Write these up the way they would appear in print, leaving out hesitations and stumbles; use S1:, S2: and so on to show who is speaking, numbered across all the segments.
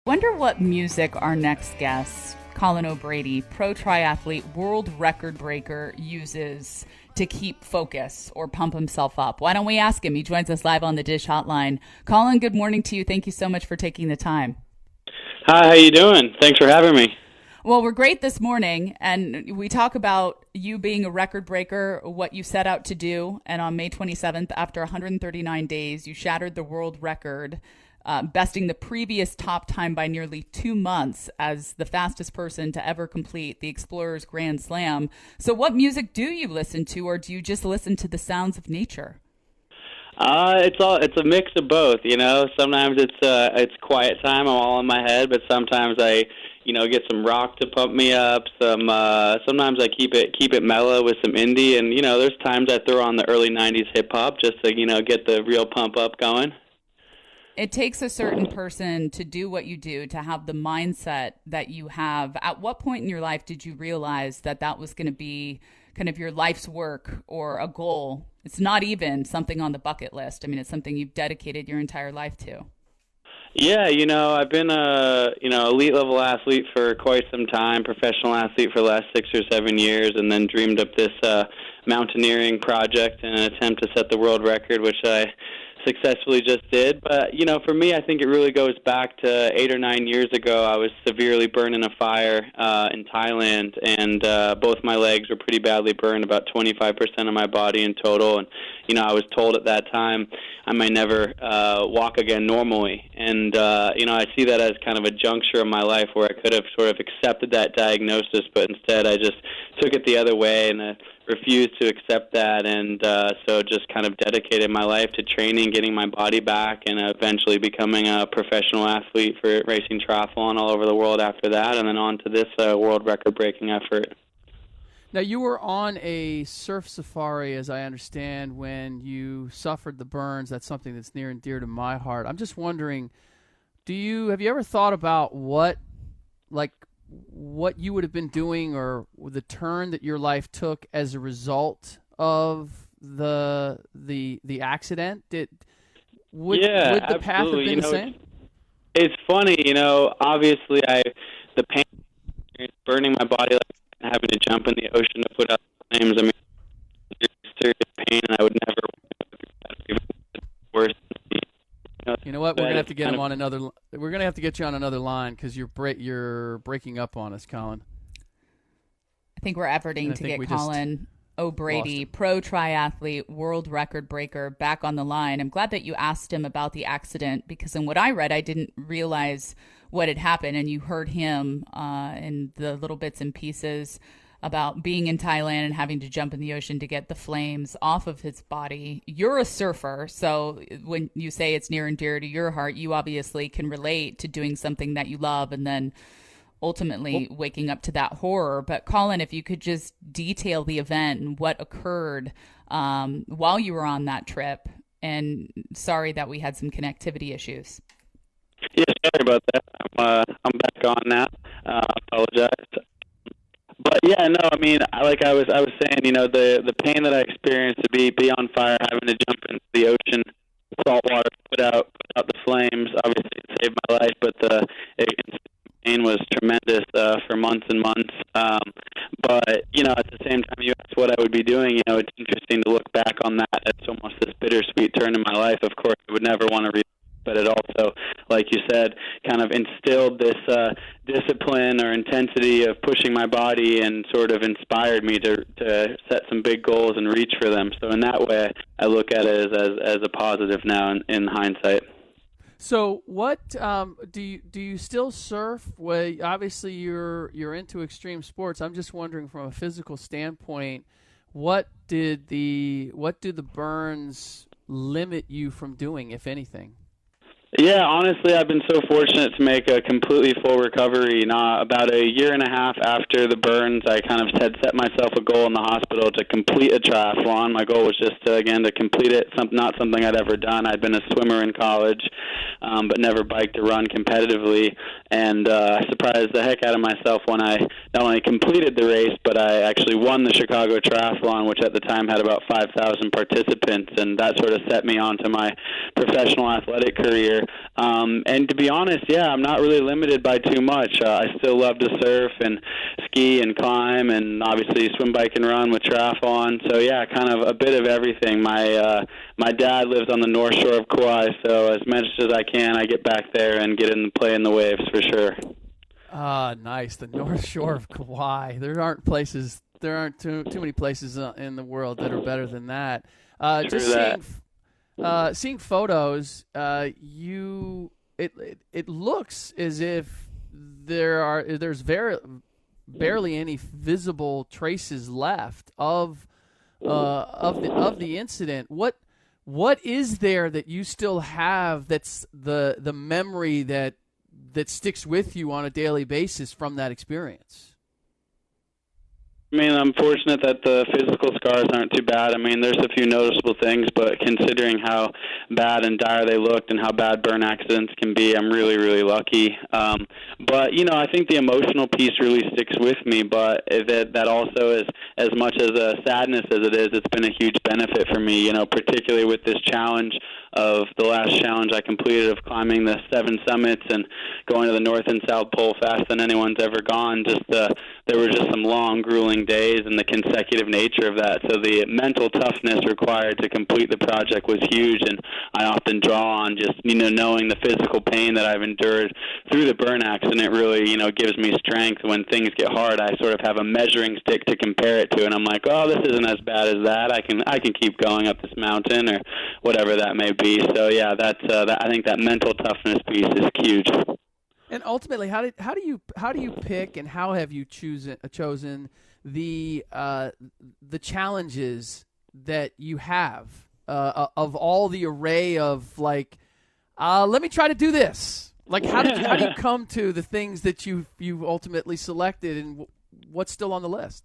S1: Wonder what music our next guest, Colin O'Brady, pro triathlete, world record breaker, uses to keep focus or pump himself up. Why don't we ask him? He joins us live on the Dish Hotline. Colin, good morning to you. Thank you so much for taking the time.
S2: Hi, how you doing? Thanks for having me.
S1: Well, we're great this morning, and we talk about you being a record breaker, what you set out to do, and on May 27th, after 139 days, you shattered the world record, besting the previous top time by nearly 2 months as the fastest person to ever complete the Explorer's Grand Slam. So what music do you listen to, or do you just listen to the sounds of nature?
S2: It's a mix of both, you know. Sometimes it's quiet time, I'm all in my head, but sometimes I get some rock to pump me up. Sometimes I keep it mellow with some indie, and there's times I throw on the early '90s hip hop just to get the real pump up going.
S1: It takes a certain person to do what you do, to have the mindset that you have. At what point in your life did you realize that that was going to be kind of your life's work or a goal? It's not even something on the bucket list. I mean, it's something you've dedicated your entire life to.
S2: Yeah, I've been a elite level athlete for quite some time, professional athlete for the last 6 or 7 years, and then dreamed up this mountaineering project in an attempt to set the world record, which I successfully just did. But for me, I think it really goes back to 8 or 9 years ago. I was severely burned in a fire in Thailand, and both my legs were pretty badly burned, about 25% of my body in total. And I was told at that time I might never walk again normally. And I see that as kind of a juncture in my life where I could have sort of accepted that diagnosis, but instead I just took it the other way and refused to accept that, and so just kind of dedicated my life to training, getting my body back, and eventually becoming a professional athlete for racing triathlon all over the world after that, and then on to this world record-breaking effort.
S3: Now, you were on a surf safari, as I understand, when you suffered the burns. That's something that's near and dear to my heart. I'm just wondering, have you ever thought about what you would have been doing, or the turn that your life took as a result of the accident? Would the path have been the same?
S2: It's funny, obviously the pain, burning my body, like having to jump in the ocean to put out flames. I mean, serious pain, and I would never even worse.
S3: You know what? We're gonna have to get him on another. We're gonna have to get you on another line because you're breaking up on us, Colin.
S1: I think we're efforting to get Colin O'Brady, pro triathlete, world record breaker, back on the line. I'm glad that you asked him about the accident, because in what I read, I didn't realize what had happened, and you heard him in the little bits and pieces about being in Thailand and having to jump in the ocean to get the flames off of his body. You're a surfer, so when you say it's near and dear to your heart, you obviously can relate to doing something that you love and then ultimately waking up to that horror. But Colin, if you could just detail the event and what occurred while you were on that trip, and sorry that we had some connectivity issues.
S2: Yeah, sorry about that. I'm back on now. Apologize. But yeah, no, I mean, like I was saying, the pain that I experienced to be on fire, having to jump into the ocean, salt water, put out the flames. Obviously, it saved my life, but the pain was tremendous for months and months. But at the same time, you asked what I would be doing. It's interesting to look back on that. It's almost this bittersweet turn in my life. Of course, I would never want to but it also, like you said, kind of instilled this discipline or intensity of pushing my body, and sort of inspired me to set some big goals and reach for them. So in that way, I look at it as a positive now in hindsight.
S3: So what do you still surf? Well, obviously you're into extreme sports. I'm just wondering, from a physical standpoint, what do the burns limit you from doing, if anything?
S2: Yeah, honestly, I've been so fortunate to make a completely full recovery. About a year and a half after the burns, I kind of had set myself a goal in the hospital to complete a triathlon. My goal was just to complete it. Not something I'd ever done. I'd been a swimmer in college, but never biked or run competitively. And I surprised the heck out of myself when I not only completed the race, but I actually won the Chicago Triathlon, which at the time had about 5,000 participants. And that sort of set me onto my professional athletic career. year. And to be honest, yeah, I'm not really limited by too much. I still love to surf and ski and climb, and obviously swim, bike, and run with triathlon. So yeah, kind of a bit of everything. My dad lives on the north shore of Kauai, so as much as I can, I get back there and get in and play in the waves for sure.
S3: Ah, nice. The North Shore of Kauai. There aren't too many places in the world that are better than that. Seeing photos, it looks as if there's barely any visible traces left of the incident. What is there that you still have that's the memory that sticks with you on a daily basis from that experience?
S2: I mean, I'm fortunate that the physical scars aren't too bad. I mean, there's a few noticeable things, but considering how bad and dire they looked and how bad burn accidents can be, I'm really, really lucky. But, I think the emotional piece really sticks with me, but that also is, as much as a sadness as it is, it's been a huge benefit for me, particularly with this challenge of the last challenge I completed of climbing the 7 summits and going to the North and South Pole faster than anyone's ever gone. There were just some long, grueling days and the consecutive nature of that. So the mental toughness required to complete the project was huge, and I often draw on just, knowing the physical pain that I've endured through the burn accident really, gives me strength. When things get hard, I sort of have a measuring stick to compare it to, and I'm like, oh, this isn't as bad as that. I can keep going up this mountain or whatever that may be. So yeah, I think that mental toughness piece is huge.
S3: And ultimately, how do you pick, and how have you chosen the challenges that you have of all the array of let me try to do this. How do you come to the things that you ultimately selected, and what's still on the list?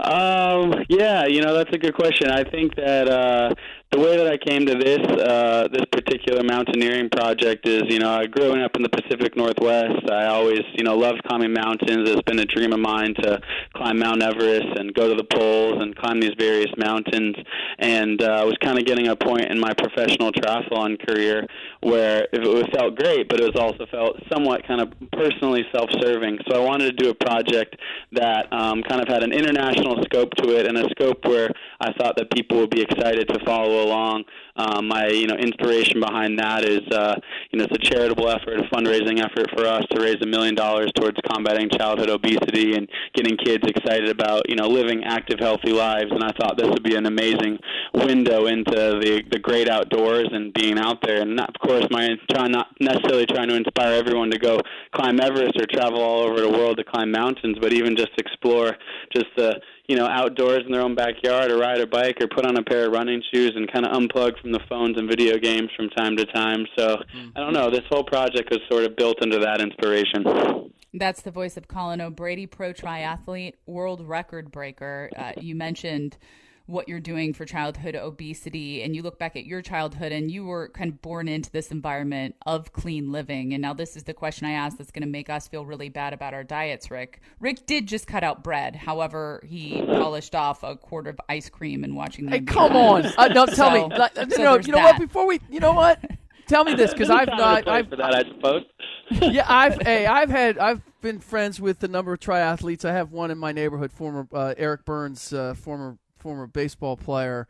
S2: Yeah, that's a good question. I think that the way that I came to this particular mountaineering project is, growing up in the Pacific Northwest, I always, loved climbing mountains. It's been a dream of mine to climb Mount Everest and go to the poles and climb these various mountains. And I was kind of getting a point in my professional triathlon career where it felt great, but it was also felt somewhat kind of personally self-serving. So I wanted to do a project that kind of had an international scope to it, and a scope where I thought that people would be excited to follow along. My inspiration behind that is it's a charitable effort, a fundraising effort for us to raise $1 million towards combating childhood obesity and getting kids excited about living active, healthy lives. And I thought this would be an amazing window into the great outdoors and being out there. And of course, not necessarily trying to inspire everyone to go climb Everest or travel all over the world to climb mountains, but even just explore just the outdoors in their own backyard, or ride a bike, or put on a pair of running shoes and kind of unplug from the phones and video games from time to time. So, I don't know, this whole project was sort of built into that inspiration.
S1: That's the voice of Colin O'Brady, pro triathlete, world record breaker. You mentioned what you're doing for childhood obesity, and you look back at your childhood and you were kind of born into this environment of clean living. And now this is the question I asked that's going to make us feel really bad about our diets, Rick. Rick did just cut out bread. However, he polished off a quart of ice cream and watching the
S3: come on. No, tell me. No, you know what? Before we, tell me this, because I've not.
S2: For that, I suppose.
S3: Yeah, I've been friends with a number of triathletes. I have one in my neighborhood, former Eric Burns, former baseball player,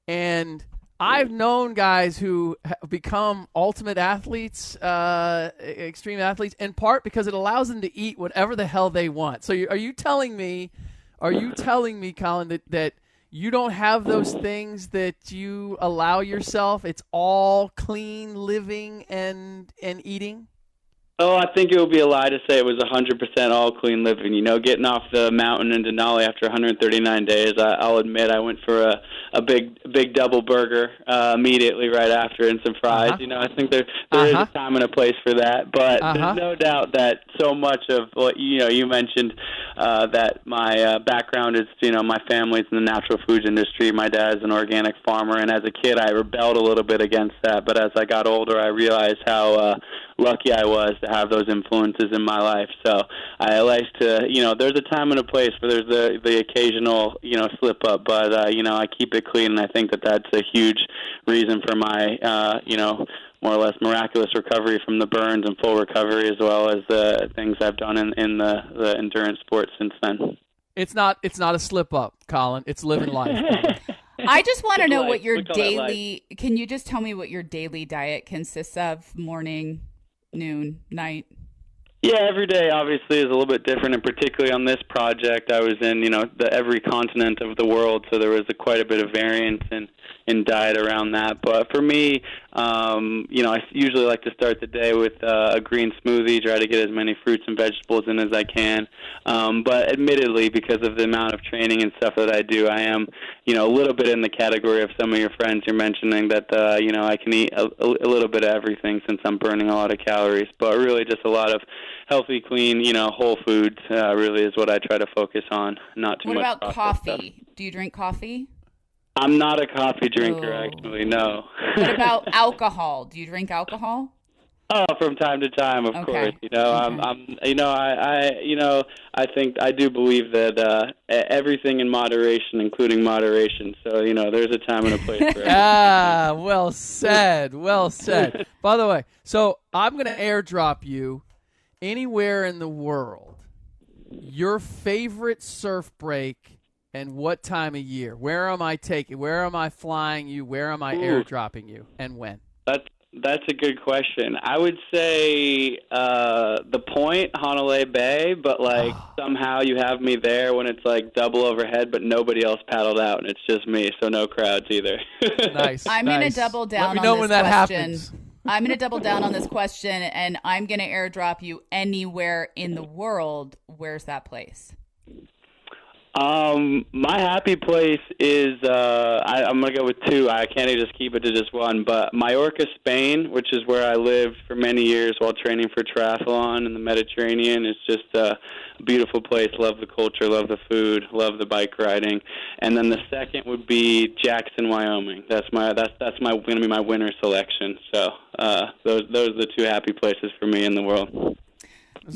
S3: and I've known guys who have become ultimate athletes, extreme athletes, in part because it allows them to eat whatever the hell they want. So are you telling me, Colin, that you don't have those things that you allow yourself? It's all clean living and eating?
S2: Oh, I think it would be a lie to say it was 100% all clean living. Getting off the mountain in Denali after 139 days, I'll admit I went for a big double burger immediately right after, and some fries. I think there is a time and a place for that. But there's no doubt that so much of what you mentioned, that my background is, my family's in the natural foods industry. My dad's an organic farmer, and as a kid I rebelled a little bit against that. But as I got older, I realized how lucky I was to have those influences in my life. So I like to, there's a time and a place where there's the occasional, slip up, but, I keep it clean, and I think that that's a huge reason for my, more or less miraculous recovery from the burns and full recovery, as well as the things I've done in the endurance sports since then.
S3: It's not a slip up, Colin. It's living life.
S1: I just want to know what your daily. Can you just tell me what your daily diet consists of? Morning, noon, night.
S2: Yeah, every day obviously is a little bit different, and particularly on this project, I was in every continent of the world, so there was quite a bit of variance in diet around that. But for me, I usually like to start the day with a green smoothie, try to get as many fruits and vegetables in as I can. But admittedly, because of the amount of training and stuff that I do, I am a little bit in the category of some of your friends you're mentioning that I can eat a little bit of everything since I'm burning a lot of calories. But really, just a lot of healthy, clean, whole foods really is what I try to focus on. Not too much.
S1: What about coffee?
S2: Stuff.
S1: Do you drink coffee?
S2: I'm not a coffee drinker, actually. No.
S1: What about alcohol? Do you drink alcohol?
S2: Oh, from time to time, of course. I think I do believe that everything in moderation, including moderation. So, there's a time and a place for everything.
S3: Well said. Well said. By the way, so I'm going to airdrop you anywhere in the world your favorite surf break and what time of year. Where am I taking? Where am I flying you? Where am I airdropping you? And when?
S2: That's a good question. I would say the Point, Honolulu Bay, but somehow you have me there when it's double overhead, but nobody else paddled out, and it's just me, so no crowds either.
S3: Nice.
S1: I'm going to double down on this question. Let me know when that happens. I'm going to double down on this question, and I'm going to airdrop you anywhere in the world. Where's that place?
S2: My happy place is, I'm going to go with two. I can't just keep it to just one, but Mallorca, Spain, which is where I lived for many years while training for triathlon in the Mediterranean. It's just a beautiful place. Love the culture, love the food, love the bike riding. And then the second would be Jackson, Wyoming. That's going to be my winter selection. So, those are the two happy places for me in the world.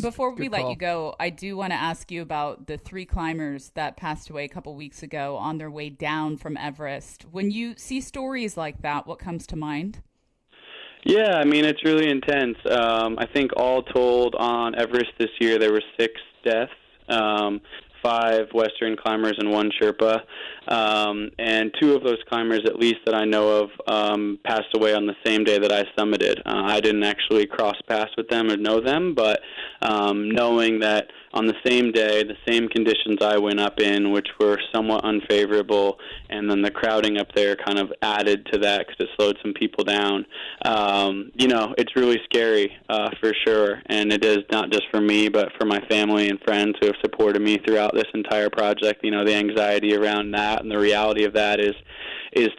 S1: Before we let you go, I do want to ask you about the 3 climbers that passed away a couple weeks ago on their way down from Everest. When you see stories like that, what comes to mind?
S2: Yeah, I mean, it's really intense. I think all told on Everest this year, there were 6 deaths. 5 Western climbers and 1 Sherpa. And 2 of those climbers, at least that I know of, passed away on the same day that I summited. I didn't actually cross paths with them or know them, but knowing that on the same day, the same conditions I went up in, which were somewhat unfavorable, and then the crowding up there kind of added to that because it slowed some people down. It's really scary for sure, and it is not just for me, but for my family and friends who have supported me throughout this entire project. The anxiety around that and the reality of that is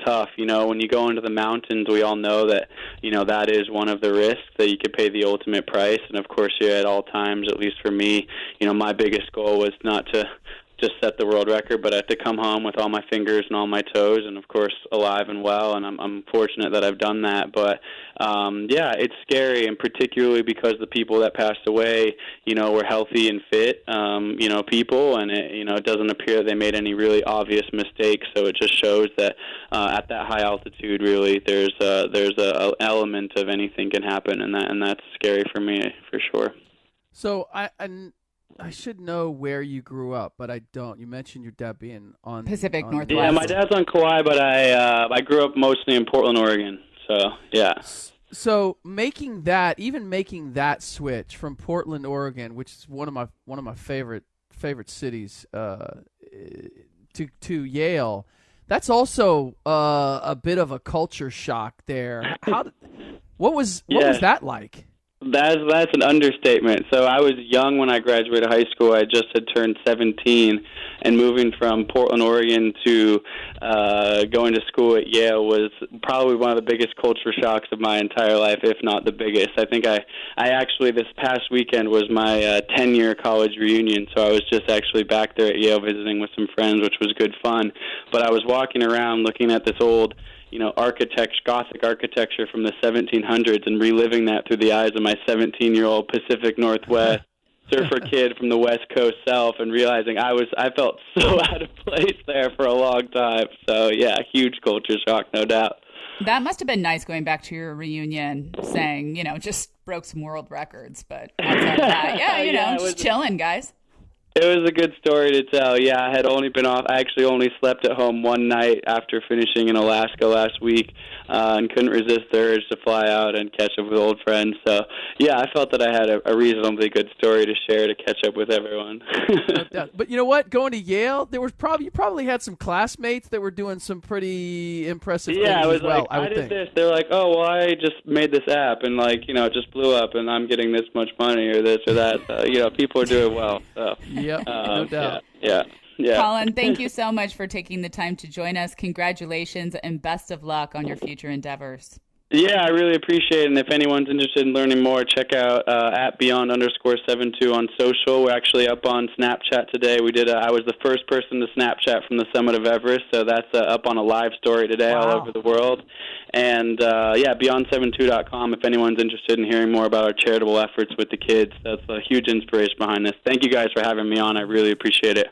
S2: tough. When you go into the mountains, we all know that, that is one of the risks, that you could pay the ultimate price. And of course, at all times, at least for me, my biggest goal was not to just set the world record, but I have to come home with all my fingers and all my toes, and of course alive and well. And I'm fortunate that I've done that. But it's scary, and particularly because the people that passed away, were healthy and fit, people, and it doesn't appear they made any really obvious mistakes. So it just shows that at that high altitude, really, there's a element of anything can happen, and that's scary for me for sure.
S3: So I should know where you grew up, but I don't. You mentioned your dad being on
S1: Pacific Northwest.
S2: Yeah, my dad's on Kauai, but I grew up mostly in Portland, Oregon. So yeah.
S3: So making that switch from Portland, Oregon, which is one of my favorite cities, to Yale, that's also a bit of a culture shock there. What was that like?
S2: That's an understatement. So I was young when I graduated high school. I just had turned 17, and moving from Portland, Oregon to going to school at Yale was probably one of the biggest culture shocks of my entire life, if not the biggest. I think I actually, this past weekend was my 10-year college reunion, so I was just actually back there at Yale visiting with some friends, which was good fun. But I was walking around looking at this old Gothic architecture from the 1700s and reliving that through the eyes of my 17-year-old Pacific Northwest surfer kid from the West Coast self, and realizing I felt so out of place there for a long time. So, yeah, huge culture shock, no doubt.
S1: That must have been nice going back to your reunion saying, just broke some world records. But outside of that, just chilling, guys.
S2: It was a good story to tell. Yeah, I had only been off. I actually only slept at home one night after finishing in Alaska last week, and couldn't resist the urge to fly out and catch up with old friends. So, yeah, I felt that I had a reasonably good story to share to catch up with everyone.
S3: But you know what? Going to Yale, you probably had some classmates that were doing some pretty impressive things
S2: it was
S3: as well.
S2: I did
S3: think.
S2: this. They're like, oh, well, I just made this app, and it just blew up, and I'm getting this much money or this or that. People are doing well. So.
S3: Yep, no doubt.
S2: Yeah.
S1: Colin, thank you so much for taking the time to join us. Congratulations and best of luck on your future endeavors.
S2: Yeah, I really appreciate it. And if anyone's interested in learning more, check out at Beyond_72 on social. We're actually up on Snapchat today. I was the first person to Snapchat from the summit of Everest, so that's up on a live story today all over the world. And, Beyond72.com if anyone's interested in hearing more about our charitable efforts with the kids. That's a huge inspiration behind this. Thank you guys for having me on. I really appreciate it.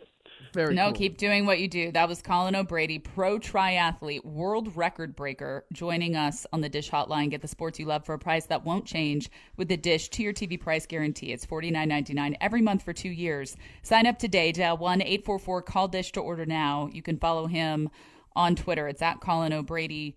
S3: Very cool.
S1: Keep doing what you do. That was Colin O'Brady, pro triathlete, world record breaker, joining us on the Dish Hotline. Get the sports you love for a price that won't change with the Dish to your TV price guarantee. It's $49.99 every month for 2 years. Sign up today. Dial 1-844-CALL-DISH to order now. You can follow him on Twitter. It's at Colin O'Brady.